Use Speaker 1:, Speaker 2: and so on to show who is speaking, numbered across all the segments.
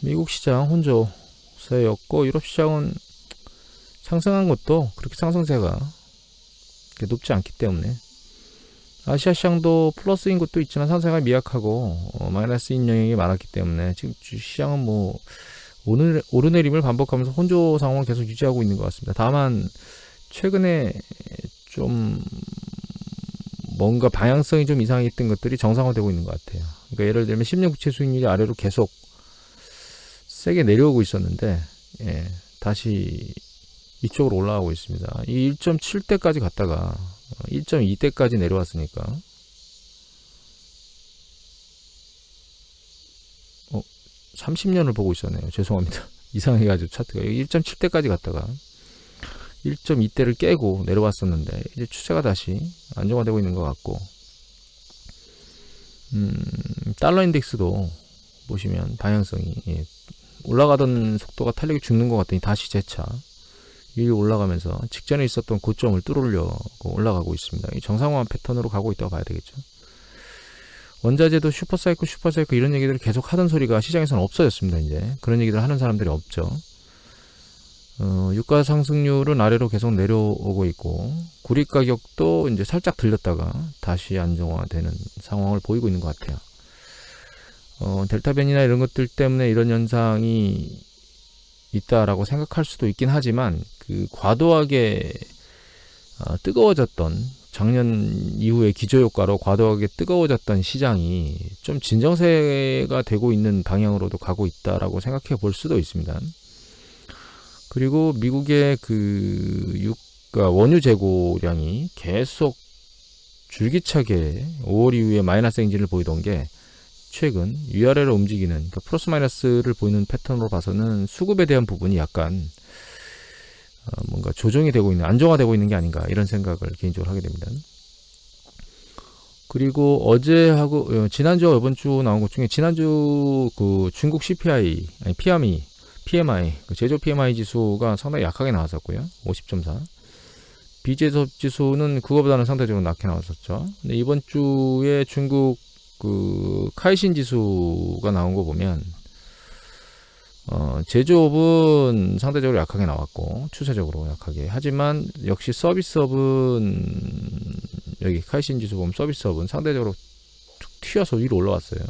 Speaker 1: 미국 시장 혼조세였고 유럽 시장은 상승한 것도 그렇게 상승세가 높지 않기 때문에 아시아 시장도 플러스인 것도 있지만 상승세가 미약하고 마이너스인 영역이 많았기 때문에 지금 시장은 뭐 오르내림을 반복하면서 혼조 상황을 계속 유지하고 있는 것 같습니다. 다만 최근에 좀 뭔가 방향성이 좀 이상했던 것들이 정상화되고 있는 것 같아요. 그러니까 예를 들면 10년 국채 수익률이 아래로 계속 세게 내려오고 있었는데 다시 이쪽으로 올라가고 있습니다. 이 1.7대까지 갔다가 1.2대까지 내려왔으니까 30년을 보고 있었네요. 죄송합니다. 이상해가지고 차트가 1.7대까지 갔다가 1.2대를 깨고 내려왔었는데 이제 추세가 다시 안정화되고 있는 것 같고 달러 인덱스도 보시면 방향성이 올라가던 속도가 탄력이 죽는 것 같더니 다시 재차 위로 올라가면서 직전에 있었던 고점을 뚫으려고 올라가고 있습니다. 이 정상화 패턴으로 가고 있다고 봐야 되겠죠. 원자재도 슈퍼사이클 이런 얘기들을 계속 하던 소리가 시장에서는 없어졌습니다. 이제 그런 얘기들 하는 사람들이 없죠. 유가 상승률은 아래로 계속 내려오고 있고 구리 가격도 이제 살짝 들렸다가 다시 안정화되는 상황을 보이고 있는 것 같아요. 델타 변이나 이런 것들 때문에 이런 현상이 있다라고 생각할 수도 있긴 하지만 그 과도하게 뜨거워졌던 작년 이후에 기저효과로 과도하게 뜨거워졌던 시장이 좀 진정세가 되고 있는 방향으로도 가고 있다라고 생각해 볼 수도 있습니다. 그리고 미국의 그 유가 원유 재고량이 계속 줄기차게 5월 이후에 마이너스 행진을 보이던 게 최근 위아래로 움직이는 그러니까 플러스 마이너스를 보이는 패턴으로 봐서는 수급에 대한 부분이 약간 뭔가 조정이 되고 있는 안정화되고 있는 게 아닌가 이런 생각을 개인적으로 하게 됩니다. 그리고 어제하고 지난주와 이번 주 나온 것 중에 지난주 그 중국 CPI 아니 PMI 그 제조 PMI 지수가 상당히 약하게 나왔었고요. 50.4. 비제조업 지수는 그거보다는 상대적으로 낮게 나왔었죠. 근데 이번 주에 중국 그 카이신 지수가 나온 거 보면 제조업은 상대적으로 약하게 나왔고 추세적으로 약하게 하지만 역시 서비스업은 여기 카이신 지수 보면 서비스업은 상대적으로 툭 튀어서 위로 올라왔어요.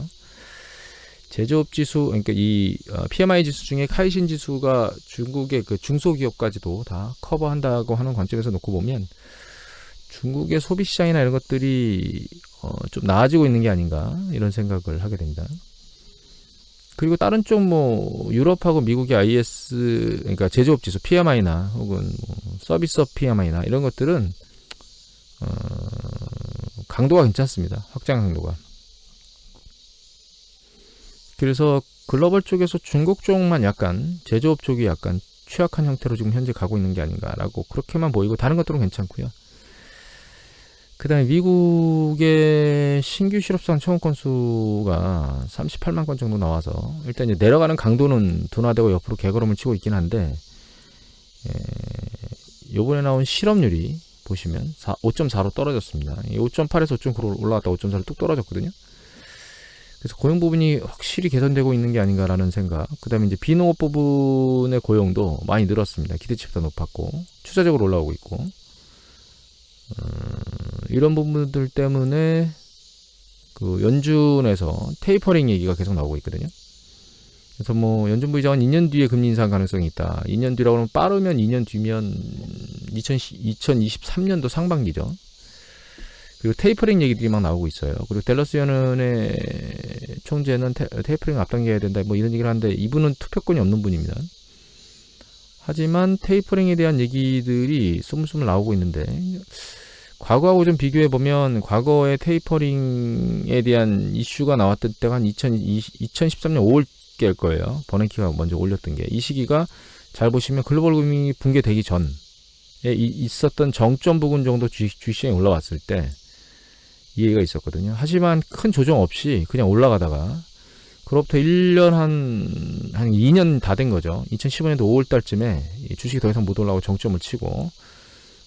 Speaker 1: 제조업 지수 그러니까 이 PMI 지수 중에 카이신 지수가 중국의 그 중소기업까지도 다 커버한다고 하는 관점에서 놓고 보면 중국의 소비 시장이나 이런 것들이 좀 나아지고 있는 게 아닌가 이런 생각을 하게 됩니다. 그리고 다른 쪽 뭐 유럽하고 미국의 IS 그러니까 제조업 지수 PMI나 혹은 뭐 서비스업 PMI나 이런 것들은 강도가 괜찮습니다. 확장 강도가. 그래서 글로벌 쪽에서 중국 쪽만 약간 제조업 쪽이 약간 취약한 형태로 지금 현재 가고 있는 게 아닌가라고 그렇게만 보이고 다른 것들은 괜찮고요. 그 다음에 미국의 신규 실업수당 청구 건수가 38만 건 정도 나와서 일단 이제 내려가는 강도는 둔화되고 옆으로 개걸음을 치고 있긴 한데 요번에 나온 실업률이 보시면 5.4로 떨어졌습니다. 5.8에서 5.9로 올라갔다 5.4로 뚝 떨어졌거든요. 그래서 고용 부분이 확실히 개선되고 있는 게 아닌가라는 생각. 그 다음에 이제 비농업 부분의 고용도 많이 늘었습니다. 기대치보다 높았고 추세적으로 올라오고 있고 이런 부분들 때문에 그 연준에서 테이퍼링 얘기가 계속 나오고 있거든요. 그래서 뭐 연준 부의장은 2년 뒤에 금리 인상 가능성이 있다. 2년 뒤라고 하면 빠르면 2년 뒤면 2023년도 상반기죠. 그리고 테이퍼링 얘기들이 막 나오고 있어요. 그리고 댈러스 연은의 총재는 테이퍼링 앞당겨야 된다. 뭐 이런 얘기를 하는데 이분은 투표권이 없는 분입니다. 하지만 테이퍼링에 대한 얘기들이 스물스물 나오고 있는데 과거하고 좀 비교해보면 과거에 테이퍼링에 대한 이슈가 나왔던 때가 한 2013년 5월께일 거예요. 버냉키가 먼저 올렸던 게. 이 시기가 잘 보시면 글로벌 금융이 붕괴되기 전에 있었던 정점 부근 정도 주식시장이 올라왔을 때 이 얘기가 있었거든요. 하지만 큰 조정 없이 그냥 올라가다가 그로부터 1년 한 2년 다 된 거죠. 2015년도 5월 달쯤에 주식이 더 이상 못 올라가고 정점을 치고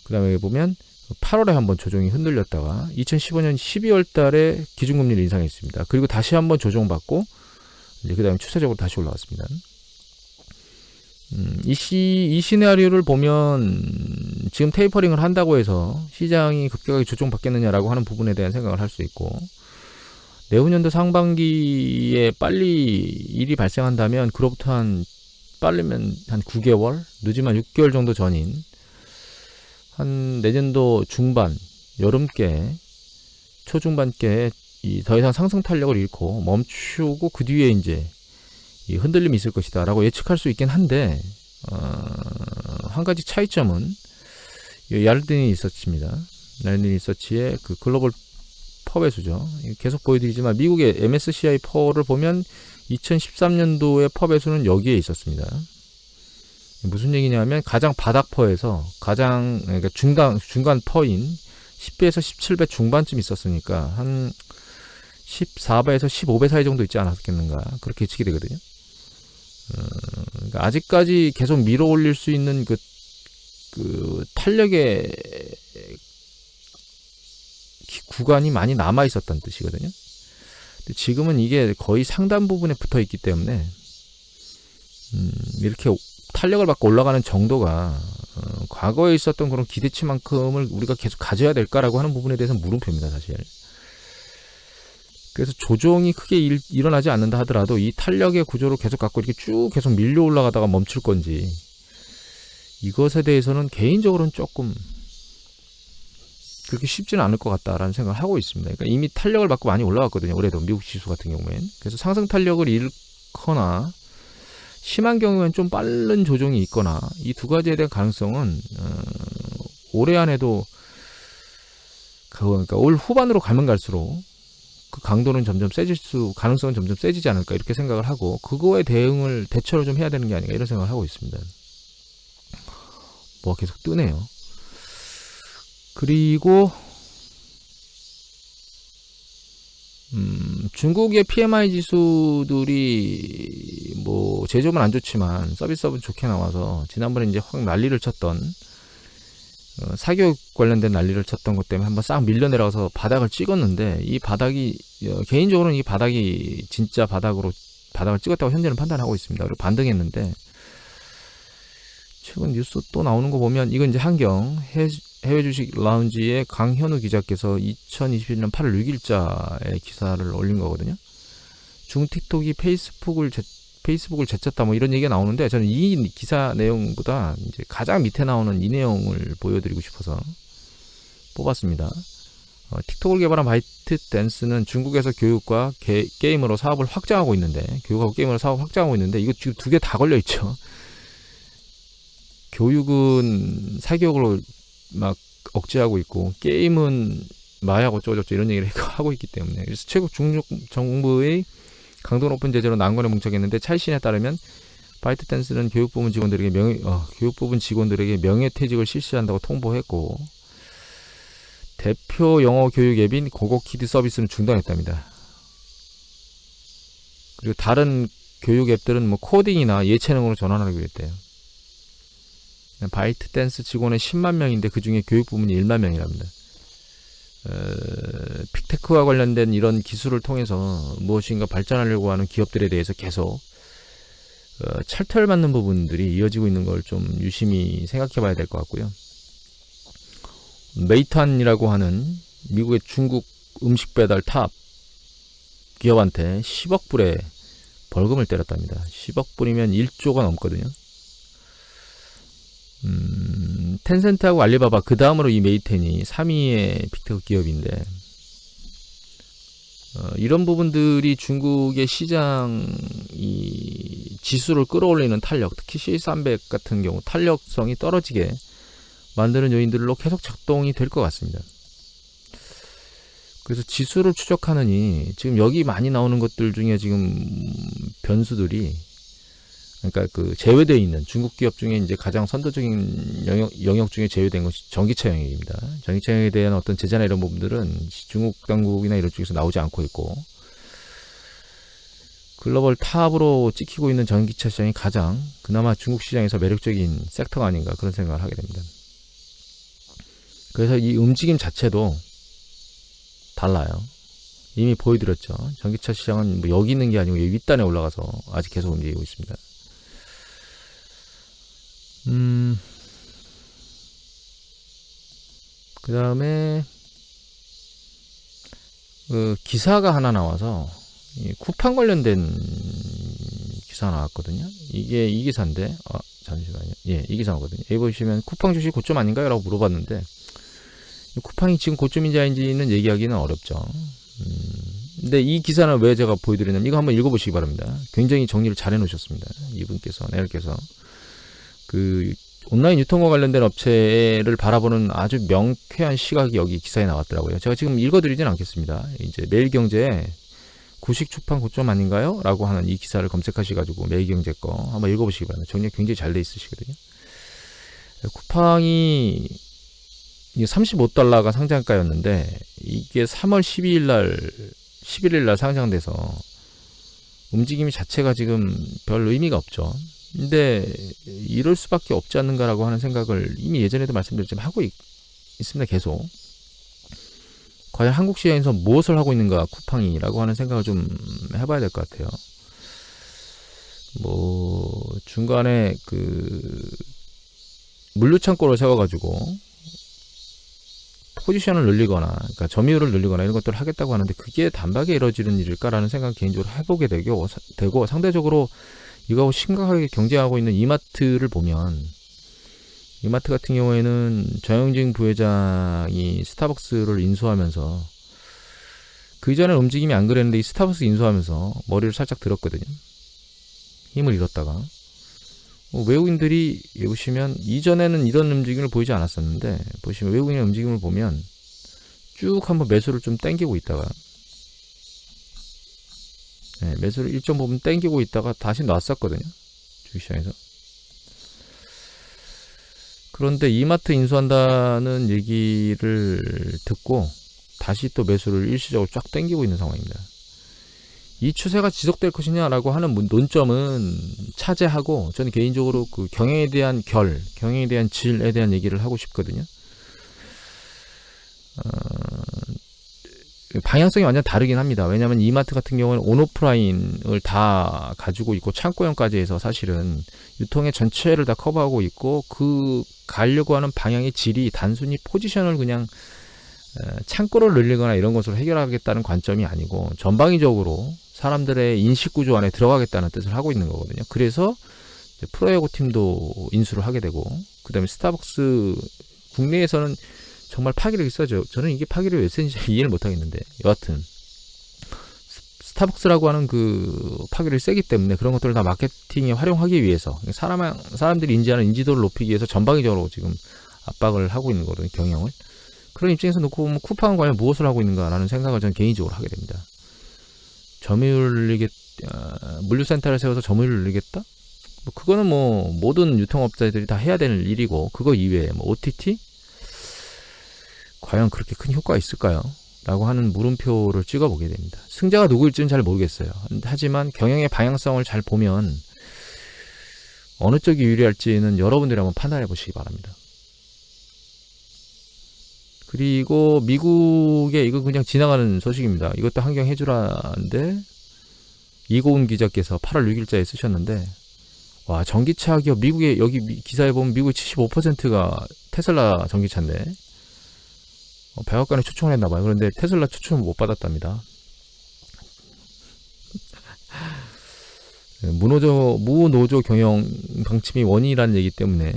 Speaker 1: 그 다음에 보면 8월에 한번 조정이 흔들렸다가 2015년 12월 달에 기준금리를 인상했습니다. 그리고 다시 한번 조정받고 이제 그 다음에 추세적으로 다시 올라왔습니다. 이 시나리오를 보면 지금 테이퍼링을 한다고 해서 시장이 급격하게 조정받겠느냐라고 하는 부분에 대한 생각을 할 수 있고, 내후년도 상반기에 빨리 일이 발생한다면 그로부터 빠르면 한 9개월, 늦으면 6개월 정도 전인 한 내년도 중반, 여름께, 초중반께 더 이상 상승 탄력을 잃고 멈추고 그 뒤에 이제 이 흔들림이 있을 것이다 라고 예측할 수 있긴 한데, 한 가지 차이점은 야르딘 리서치입니다. 야르딘 리서치의 그 글로벌 퍼 배수죠. 계속 보여드리지만 미국의 MSCI 퍼를 보면 2013년도의 퍼 배수는 여기에 있었습니다. 무슨 얘기냐면 가장 바닥 퍼에서 그러니까 중간 퍼인 10배에서 17배 중반쯤 있었으니까 한 14배에서 15배 사이 정도 있지 않았겠는가, 그렇게 예측이 되거든요. 그러니까 아직까지 계속 밀어 올릴 수 있는 그 탄력의 구간이 많이 남아 있었다는 뜻이거든요. 근데 지금은 이게 거의 상단 부분에 붙어 있기 때문에 이렇게 탄력을 받고 올라가는 정도가 과거에 있었던 그런 기대치만큼을 우리가 계속 가져야 될까라고 하는 부분에 대해서는 물음표입니다, 사실. 그래서 조정이 크게 일어나지 않는다 하더라도 이 탄력의 구조를 계속 갖고 이렇게 쭉 계속 밀려 올라가다가 멈출 건지, 이것에 대해서는 개인적으로는 조금 그렇게 쉽지는 않을 것 같다라는 생각을 하고 있습니다. 그러니까 이미 탄력을 받고 많이 올라갔거든요, 올해도 미국 지수 같은 경우엔. 그래서 상승 탄력을 잃거나 심한 경우에는 좀 빠른 조정이 있거나, 이 두 가지에 대한 가능성은 올해 안에도, 그러니까 올 후반으로 가면 갈수록 그 강도는 점점 가능성은 점점 세지지 않을까, 이렇게 생각을 하고, 그거에 대처를 좀 해야 되는 게 아닌가, 이런 생각을 하고 있습니다. 뭐가 계속 뜨네요. 그리고 중국의 PMI 지수들이 뭐 제조업은 안 좋지만 서비스업은 좋게 나와서 지난번에 이제 확 난리를 쳤던, 사교육 관련된 난리를 쳤던 것 때문에 한번 싹 밀려 내려가서 바닥을 찍었는데, 이 바닥이, 개인적으로는 이 바닥이 진짜 바닥을 찍었다고 현재는 판단하고 있습니다. 그리고 반등했는데, 최근 뉴스 또 나오는 거 보면, 이건 이제 한경 해외 주식 라운지의 강현우 기자께서 2021년 8월 6일자에 기사를 올린 거거든요. 중틱톡이 페이스북을 제쳤다, 뭐 이런 얘기가 나오는데, 저는 이 기사 내용보다 이제 가장 밑에 나오는 이 내용을 보여드리고 싶어서 뽑았습니다. 틱톡을 개발한 바이트댄스는 중국에서 교육과 게임으로 사업을 확장하고 있는데, 교육하고 게임으로 사업을 확장하고 있는데, 이거 지금 두 개 다 걸려 있죠. 교육은 사교육으로 막 억제하고 있고, 게임은 마약 어쩌고저쩌고 이런 얘기를 하고 있기 때문에, 그래서 최국 중국 정부의 강도 높은 제재로 난관에 뭉쳐있는데, 차이신에 따르면 바이트댄스는 교육부문 직원들에게 명예퇴직을 실시한다고 통보했고, 대표 영어 교육 앱인 고고키드 서비스는 중단했답니다. 그리고 다른 교육 앱들은 뭐 코딩이나 예체능으로 전환하기로 했대요. 바이트댄스 직원의 10만 명인데 그 중에 교육 부문이 1만 명이랍니다. 빅테크와 관련된 이런 기술을 통해서 무엇인가 발전하려고 하는 기업들에 대해서 계속 찰떡을 맞는 부분들이 이어지고 있는 걸 좀 유심히 생각해 봐야 될 것 같고요. 메이탄이라고 하는 미국의 중국 음식 배달 탑 기업한테 10억 불의 벌금을 때렸답니다. 10억 불이면 1조가 넘거든요. 텐센트하고 알리바바, 그 다음으로 이 메이텐이 3위의 빅테크 기업인데, 이런 부분들이 중국의 시장 이 지수를 끌어올리는 탄력, 특히 C300 같은 경우 탄력성이 떨어지게 만드는 요인들로 계속 작동이 될 것 같습니다. 그래서 지수를 추적하느니 지금 여기 많이 나오는 것들 중에 지금 변수들이, 그러니까 그 제외되어 있는 중국 기업 중에 이제 가장 선도적인 영역 중에 제외된 것이 전기차 영역입니다. 전기차 영역에 대한 어떤 제재나 이런 부분들은 중국 당국이나 이런 쪽에서 나오지 않고 있고, 글로벌 탑으로 찍히고 있는 전기차 시장이 가장 그나마 중국 시장에서 매력적인 섹터가 아닌가, 그런 생각을 하게 됩니다. 그래서 이 움직임 자체도 달라요. 이미 보여드렸죠. 전기차 시장은 뭐 여기 있는 게 아니고 여기 윗단에 올라가서 아직 계속 움직이고 있습니다. 그 다음에 그 기사가 하나 나와서 쿠팡 관련된 기사 나왔거든요. 이게 이 기사인데, 잠시만요. 예, 이 기사거든요. 여기 보시면 쿠팡 주식 고점 아닌가요? 라고 물어봤는데, 쿠팡이 지금 고점인지 아닌지는 얘기하기는 어렵죠. 근데 이 기사는 왜 제가 보여드리냐면, 이거 한번 읽어보시기 바랍니다. 굉장히 정리를 잘 해놓으셨습니다. 이분께서, 내일께서. 그, 온라인 유통과 관련된 업체를 바라보는 아주 명쾌한 시각이 여기 기사에 나왔더라고요. 제가 지금 읽어드리진 않겠습니다. 이제 매일경제에 구식 쿠팡 고점 아닌가요? 라고 하는 이 기사를 검색하셔가지고 매일경제 거 한번 읽어보시기 바랍니다. 정리 굉장히 잘 돼 있으시거든요. 쿠팡이 35달러가 상장가였는데 이게 3월 11일 날 상장돼서 움직임이 자체가 지금 별 의미가 없죠. 근데 이럴 수밖에 없지 않는가라고 하는 생각을 이미 예전에도 말씀드렸지만 하고 있습니다. 계속. 과연 한국 시장에서 무엇을 하고 있는가 쿠팡이라고 하는 생각을 좀 해봐야 될 것 같아요. 뭐 중간에 그 물류창고를 세워가지고 포지션을 늘리거나, 그러니까 점유율을 늘리거나 이런 것들을 하겠다고 하는데 그게 단박에 이루어지는 일일까라는 생각 개인적으로 해보게 되고 상대적으로 이거하고 심각하게 경쟁하고 있는 이마트를 보면, 이마트 같은 경우에는 정영진 부회장이 스타벅스를 인수하면서 그 이전에 움직임이 안 그랬는데 이 스타벅스 인수하면서 머리를 살짝 들었거든요. 힘을 잃었다가. 외국인들이 보시면 이전에는 이런 움직임을 보이지 않았었는데, 보시면 외국인의 움직임을 보면 쭉 한번 매수를 좀 땡기고 있다가, 네, 매수를 일정 부분 땡기고 있다가 다시 놨었거든요. 주식시장에서. 그런데 이마트 인수한다는 얘기를 듣고 다시 또 매수를 일시적으로 쫙 땡기고 있는 상황입니다. 이 추세가 지속될 것이냐라고 하는 논점은 차지하고, 저는 개인적으로 그 경영에 대한 경영에 대한 질에 대한 얘기를 하고 싶거든요. 방향성이 완전 다르긴 합니다. 왜냐하면 이마트 같은 경우는 온오프라인을 다 가지고 있고 창고형까지 해서 사실은 유통의 전체를 다 커버하고 있고, 그 가려고 하는 방향의 질이 단순히 포지션을 그냥 창고를 늘리거나 이런 것으로 해결하겠다는 관점이 아니고 전방위적으로 사람들의 인식구조 안에 들어가겠다는 뜻을 하고 있는 거거든요. 그래서 프로야구 팀도 인수를 하게 되고, 그 다음에 스타벅스 국내에서는 정말 파기력이 세죠. 저는 이게 파기력이 왜 센지 이해를 못하겠는데, 여하튼 스타벅스라고 하는 그 파기력이 세기 때문에 그런 것들을 다 마케팅에 활용하기 위해서 사람들이 인지하는 인지도를 높이기 위해서 전방위적으로 지금 압박을 하고 있는 거거든요. 경영을. 그런 입장에서 놓고 보면 쿠팡은 과연 무엇을 하고 있는가라는 생각을 저는 개인적으로 하게 됩니다. 점유율을 물류센터를 세워서 점유율을 늘리겠다? 뭐 그거는 뭐 모든 유통업자들이 다 해야 되는 일이고, 그거 이외에 뭐 OTT? 과연 그렇게 큰 효과가 있을까요? 라고 하는 물음표를 찍어보게 됩니다. 승자가 누구일지는 잘 모르겠어요. 하지만 경영의 방향성을 잘 보면 어느 쪽이 유리할지는 여러분들이 한번 판단해 보시기 바랍니다. 그리고 미국에, 이거 그냥 지나가는 소식입니다. 이것도 환경 해주라는데 이고은 기자께서 8월 6일자에 쓰셨는데, 와, 전기차 기업 미국에, 여기 기사에 보면 미국의 75%가 테슬라 전기차인데 백악관에 초청을 했나봐요. 그런데 테슬라 초청을 못 받았답니다. 무노조 경영 방침이 원인이라는 얘기 때문에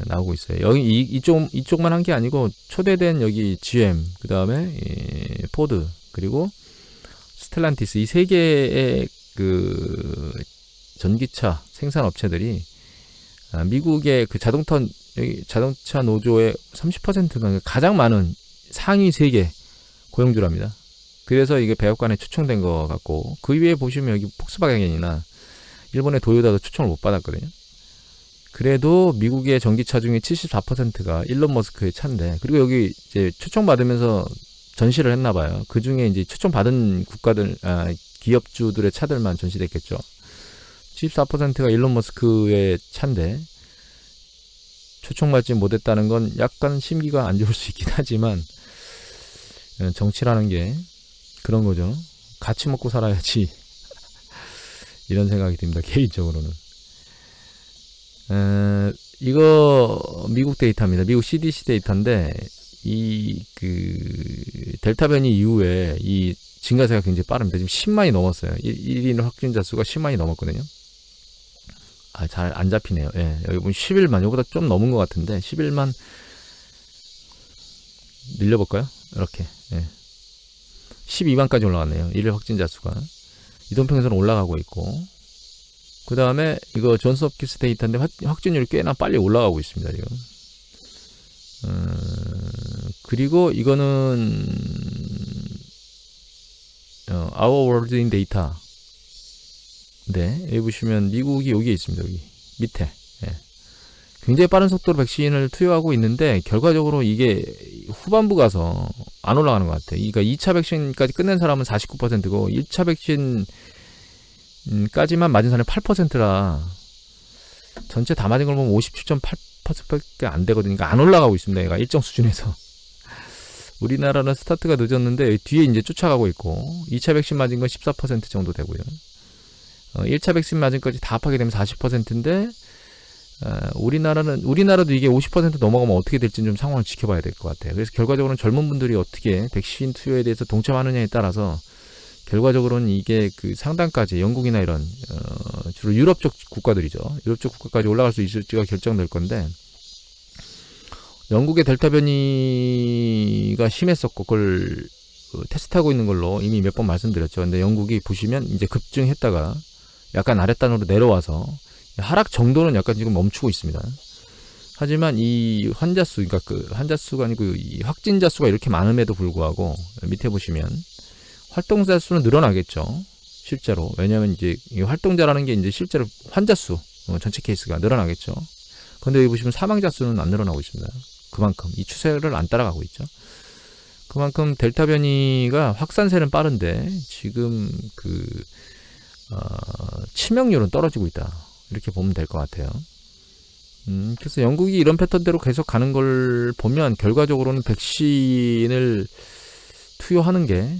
Speaker 1: 나오고 있어요. 여기 이쪽만 한 게 아니고 초대된 여기 GM, 그 다음에 포드, 그리고 스텔란티스, 이 세 개의 그 전기차 생산 업체들이 미국의 그 자동차 노조의 30%가 가장 많은 상위 3개 고용주랍니다. 그래서 이게 백악관에 초청된 것 같고, 그 위에 보시면 여기 폭스바겐이나 일본의 도요타도 초청을 못 받았거든요. 그래도 미국의 전기차 중에 74%가 일론 머스크의 차인데, 그리고 여기 이제 초청받으면서 전시를 했나봐요. 그 중에 이제 초청받은 기업주들의 차들만 전시됐겠죠. 74%가 일론 머스크의 차인데 초청받지 못했다는 건 약간 심기가 안 좋을 수 있긴 하지만, 정치라는 게 그런 거죠. 같이 먹고 살아야지. 이런 생각이 듭니다. 개인적으로는. 이거 미국 데이터입니다. 미국 CDC 데이터인데 이 델타 변이 이후에 이 증가세가 굉장히 빠릅니다. 지금 10만이 넘었어요. 1인 확진자 수가 10만이 넘었거든요. 잘 안 잡히네요. 예, 여기 보면 11만, 요보다 좀 넘은 것 같은데 11만 늘려볼까요? 이렇게. 예. 12만까지 올라갔네요. 1일 확진자 수가. 이동평균선은 올라가고 있고, 그 다음에 이거 존스홉킨스 데이터인데 확진율이 꽤나 빨리 올라가고 있습니다. 지금. 그리고 이거는 Our World in Data. 네, 여기 보시면 미국이 여기에 있습니다. 여기 밑에. 예. 굉장히 빠른 속도로 백신을 투여하고 있는데 결과적으로 이게 후반부 가서 안 올라가는 것 같아요. 그러니까 2차 백신까지 끝낸 사람은 49%고 1차 백신까지만 맞은 사람이 8%라 전체 다 맞은 걸 보면 57.8%밖에 안 되거든요. 그러니까 안 올라가고 있습니다. 얘가 일정 수준에서. 우리나라는 스타트가 늦었는데 뒤에 이제 쫓아가고 있고 2차 백신 맞은 건 14% 정도 되고요. 1차 백신 맞은 것까지 다 합하게 되면 40%인데 우리나라도 이게 50% 넘어가면 어떻게 될지 좀 상황을 지켜봐야 될 것 같아요. 그래서 결과적으로는 젊은 분들이 어떻게 백신 투여에 대해서 동참하느냐에 따라서 결과적으로는 이게 상단까지 영국이나 이런 주로 유럽 쪽 국가들이죠. 유럽 쪽 국가까지 올라갈 수 있을지가 결정될 건데 영국의 델타 변이가 심했었고 그걸 테스트하고 있는 걸로 이미 몇 번 말씀드렸죠. 근데 영국이 보시면 이제 급증했다가 약간 아랫단으로 내려와서 하락 정도는 약간 지금 멈추고 있습니다. 하지만 이 환자 수, 그러니까 환자 수가 아니고 이 확진자 수가 이렇게 많음에도 불구하고 밑에 보시면 활동자 수는 늘어나겠죠. 실제로. 왜냐하면 이제 이 활동자라는 게 이제 실제로 환자 수, 전체 케이스가 늘어나겠죠. 그런데 여기 보시면 사망자 수는 안 늘어나고 있습니다. 그만큼 이 추세를 안 따라가고 있죠. 그만큼 델타 변이가 확산세는 빠른데 지금 치명률은 떨어지고 있다. 이렇게 보면 될 것 같아요. 그래서 영국이 이런 패턴대로 계속 가는 걸 보면 결과적으로는 백신을 투여하는 게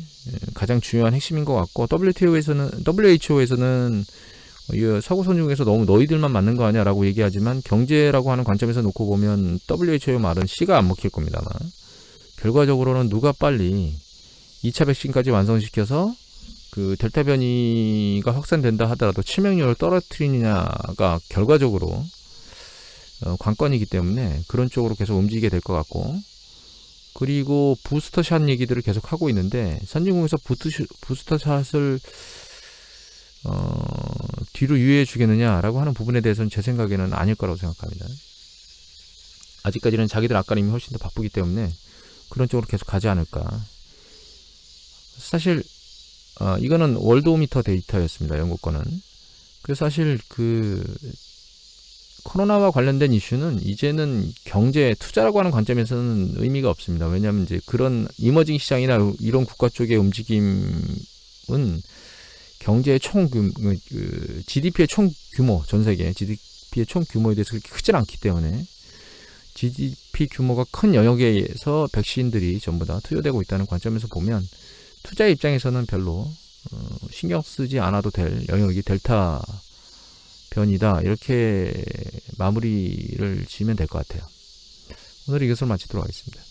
Speaker 1: 가장 중요한 핵심인 것 같고 WHO에서는 서구 선진국에서 너무 너희들만 맞는 거 아니야라고 얘기하지만 경제라고 하는 관점에서 놓고 보면 WHO의 말은 씨가 안 먹힐 겁니다만 결과적으로는 누가 빨리 2차 백신까지 완성시켜서 델타 변이가 확산된다 하더라도 치명률을 떨어뜨리느냐가 결과적으로 관건이기 때문에 그런 쪽으로 계속 움직이게 될 것 같고 그리고 부스터샷 얘기들을 계속 하고 있는데 선진국에서 부스터샷을 뒤로 유예해 주겠느냐라고 하는 부분에 대해서는 제 생각에는 아닐 거라고 생각합니다. 아직까지는 자기들 아까 이미 훨씬 더 바쁘기 때문에 그런 쪽으로 계속 가지 않을까. 사실 이거는 월드오미터 데이터였습니다. 영국 거는. 그래서 사실 코로나와 관련된 이슈는 이제는 경제 투자라고 하는 관점에서는 의미가 없습니다. 왜냐하면 이제 그런 이머징 시장이나 이런 국가 쪽의 움직임은 경제의 GDP의 총 규모, 전 세계 GDP의 총 규모에 대해서 그렇게 크진 않기 때문에 GDP 규모가 큰 영역에서 백신들이 전부 다 투여되고 있다는 관점에서 보면 투자 입장에서는 별로 신경 쓰지 않아도 될 영역이 델타 변이다. 이렇게 마무리를 지으면 될 것 같아요. 오늘 이것을 마치도록 하겠습니다.